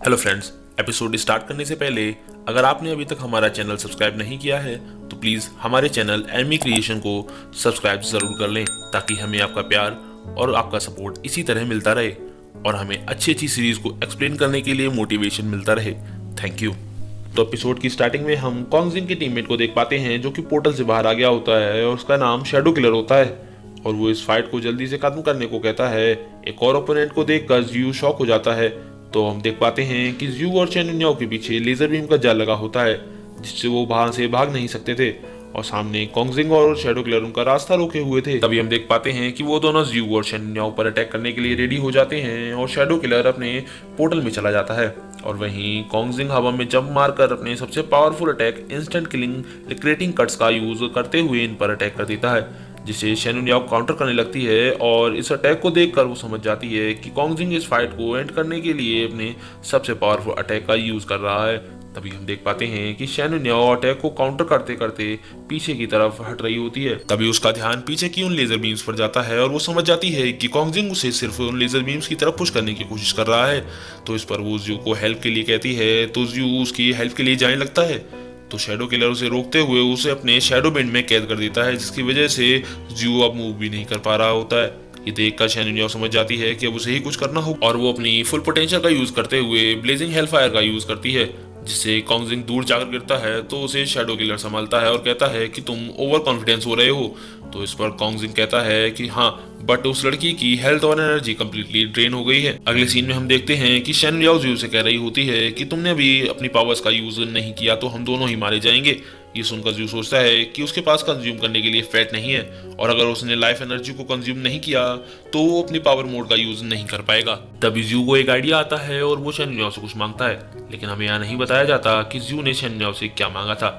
Hello friends, episode start करने से पहले अगर आपने अभी तक हमारा चैनल सब्सक्राइब नहीं किया है तो प्लीज़ हमारे चैनल एमी क्रिएशन को सब्सक्राइब ज़रूर कर लें ताकि हमें आपका प्यार और आपका सपोर्ट इसी तरह मिलता रहे और हमें अच्छी अच्छी सीरीज़ को एक्सप्लेन करने के लिए मोटिवेशन मिलता रहे। Thank you. तो एपिसोड की स्टार्टिंग में हम कॉन्गजिन के टीममेट को देख पाते हैं जो कि पोर्टल से बाहर आ गया होता है और उसका नाम शैडो किलर होता है और वो इस फाइट को जल्दी से खत्म करने को कहता है। एक और ओपोनेंट को देखकर जियू शॉक हो जाता है तो हम देख पाते हैं कि जियू और चेन युनियाओ के पीछे लेजर बीम का जाल लगा होता है जिससे वो बाहर से भाग नहीं सकते थे और सामने कॉन्गजिन और शैडो किलर उनका रास्ता रोके हुए थे। तभी हम देख पाते हैं कि वो दोनों जियू और चेन युनियाओ पर अटैक करने के लिए रेडी हो जाते हैं और शैडो किलर अपने पोर्टल में चला जाता है और वहीं कॉन्गजिन हवा में जंप मारकर अपने सबसे पावरफुल अटैक इंस्टेंट किलिंग लिक्रेटिंग कट्स का यूज करते हुए इन पर अटैक कर देता है जिसे शेन युनियाओ काउंटर करने लगती है और इस अटैक को देखकर वो समझ जाती है कि कॉन्गजिन इस फाइट को एंड करने के लिए अपने सबसे पावरफुल अटैक का यूज कर रहा है। तभी हम देख पाते हैं कि शेन युनियाओ अटैक को काउंटर करते करते पीछे की तरफ हट रही होती है। तभी उसका ध्यान पीछे की उन लेजर बीम्स पर जाता है और वो समझ जाती है कि कॉन्गजिन उसे सिर्फ उन लेजर बीम्स की तरफ पुश करने की कोशिश कर रहा है। तो इस पर वो जियू को हेल्प के लिए कहती है तो जियू उसकी हेल्प के लिए जाने लगता है तो शैडो किलर उसे रोकते हुए उसे अपने शैडो बेंड में कैद कर देता है जिसकी वजह से जियू अब मूव भी नहीं कर पा रहा होता है। ये देखकर शेन युनियाओ समझ जाती है कि अब उसे ही कुछ करना होगा और वो अपनी फुल पोटेंशियल का यूज करते हुए ब्लेजिंग हेलफायर का यूज करती है जिससे कॉन्गजिन दूर जाकर गिरता है तो उसे शैडो किलर संभालता है और कहता है कि तुम ओवर कॉन्फिडेंस हो रहे हो। तो इस पर कॉन्गजिन कहता है कि हाँ बट उस लड़की की हेल्थ और एनर्जी कंप्लीटली ड्रेन हो गई है। अगले सीन में हम देखते हैं कि शेन युनियाओ जियू से कह रही होती है कि तुमने अभी अपनी पावर्स का यूज नहीं किया तो हम दोनों ही मारे जाएंगे। ये सुनकर जियू सोचता है कि उसके पास कंज्यूम करने के लिए फैट नहीं है और अगर उसने लाइफ एनर्जी को कंज्यूम नहीं किया तो वो अपनी पावर मोड का यूज नहीं कर पाएगा। तभी जियू को एक आइडिया आता है और वो शेन युनियाओ से कुछ मांगता है लेकिन हमें यहाँ नहीं बताया जाता कि जियू ने शेन युनियाओ से क्या मांगा था।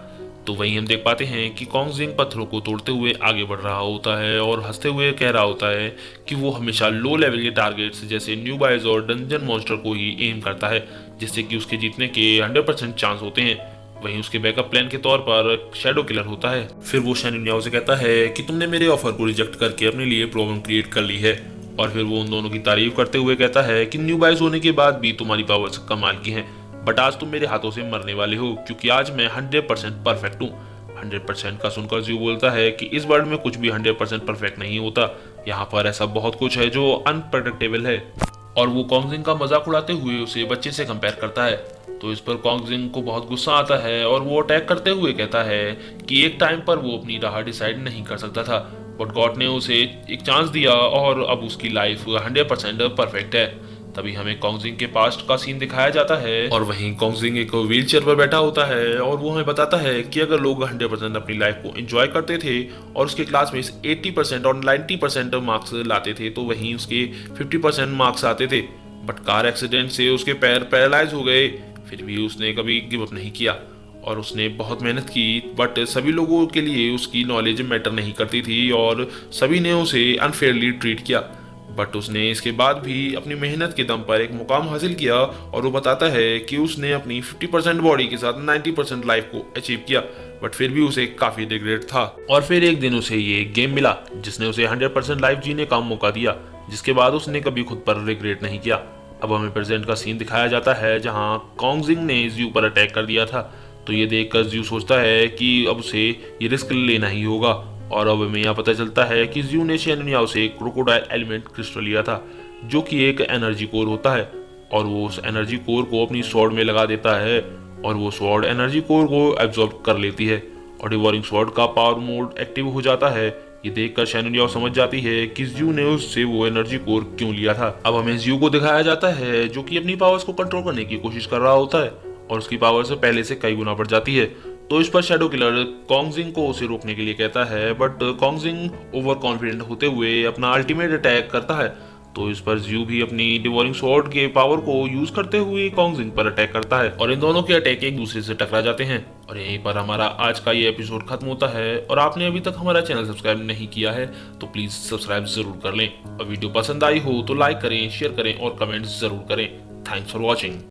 तो वहीं हम देख पाते हैं कि कॉन्गजिन पत्थरों को तोड़ते हुए आगे बढ़ रहा होता है और हंसते हुए कह रहा होता है कि वो हमेशा लो लेवल के टारगेट्स जैसे न्यू बाइज और डंजन मॉन्स्टर को ही एम करता है जिससे कि उसके जीतने के 100% चांस होते हैं। वहीं उसके बैकअप प्लान के तौर पर शैडो किलर होता है। फिर वो शेन युनियाओ से कहता है कि तुमने मेरे ऑफर को रिजेक्ट करके अपने लिए प्रॉब्लम क्रिएट कर ली है और फिर वो उन दोनों की तारीफ करते हुए कहता है कि न्यू बाइज होने के बाद भी तुम्हारी पावर्स कमाल की हैं बट आज तुम मेरे हाथों से मरने वाले हो क्योंकि आज मैं 100% परफेक्ट हूँ। 100% का सुनकर जियू बोलता है कि इस वर्ल्ड में कुछ भी 100% परफेक्ट नहीं होता, यहाँ पर ऐसा बहुत कुछ है जो अनप्रेडिक्टेबल है और वो कॉन्गजिन का मजाक उड़ाते हुए उसे बच्चे से कंपेयर करता है। तो इस पर कॉन्गजिन को बहुत गुस्सा आता है और वो अटैक करते हुए कहता है कि एक टाइम पर वो अपनी राह डिसाइड नहीं कर सकता था बट गॉड ने उसे एक चांस दिया और अब उसकी लाइफ 100% परफेक्ट है। तभी हमें कॉन्गजिन के पास्ट का सीन दिखाया जाता है और वहीं कॉन्गजिन एक व्हील चेयर पर बैठा होता है और वो हमें बताता है कि अगर लोग 100% अपनी लाइफ को एंजॉय करते थे और उसके क्लास में 80% और 90% मार्क्स लाते थे तो वहीं उसके 50% मार्क्स आते थे बट कार एक्सीडेंट से उसके पैर पैरालाइज हो गए। फिर भी उसने कभी गिव अप नहीं किया और उसने बहुत मेहनत की बट सभी लोगों के लिए उसकी नॉलेज मैटर नहीं करती थी और सभी ने उसे अनफेयरली ट्रीट किया बट उसने इसके बाद भी अपनी मेहनत के दम पर एक मुकाम हासिल किया और वो बताता है कि उसने अपनी 50% बॉडी के साथ 90% लाइफ को अचीव किया बट फिर भी उसे काफी रिग्रेट था। और फिर एक दिन उसे ये गेम मिला जिसने उसे 100% लाइफ जीने का मौका दिया जिसके बाद उसने कभी खुद पर रिग्रेट नहीं किया। अब हमें प्रेजेंट का सीन दिखाया जाता है जहाँ कॉन्गजिन ने जियू पर अटैक कर दिया था तो ये देखकर जियू सोचता है कि अब उसे ये रिस्क लेना ही होगा और अब हमें यहाँ पता चलता है कि जियू ने शेन युनियाओ से क्रोकोडाइल एलिमेंट क्रिस्टल लिया था जो कि एक एनर्जी कोर होता है और वो उस एनर्जी कोर को अपनी स्वॉर्ड में लगा देता है और वो स्वॉर्ड एनर्जी कोर को एब्जॉर्ब कर लेती है और डिवोरिंग स्वॉर्ड का पावर मोड एक्टिव हो जाता है। ये देखकर शेन युनियाओ समझ जाती है कि जियू ने उससे वो एनर्जी कोर क्यों लिया था। अब हमें जियू को दिखाया जाता है जो कि अपनी पावर्स को कंट्रोल करने की कोशिश कर रहा होता है और उसकी पावर से पहले से कई गुना बढ़ जाती है। तो इस पर शैडो किलर कॉन्गजिन को उसे रोकने के लिए कहता है बट कॉन्गजिन ओवर कॉन्फिडेंट होते हुए अपना अल्टीमेट अटैक करता है। तो इस पर जियू भी अपनी डिवोरिंग स्वॉर्ड के पावर को यूज करते हुए कॉन्गजिन पर अटैक करता है और इन दोनों के अटैक एक दूसरे से टकरा जाते हैं और यहीं पर हमारा आज का ये एपिसोड खत्म होता है। और आपने अभी तक हमारा चैनल सब्सक्राइब नहीं किया है तो प्लीज सब्सक्राइब जरूर कर लें और वीडियो पसंद आई हो तो लाइक करें, शेयर करें और कमेंट जरूर करें। Thanks for watching.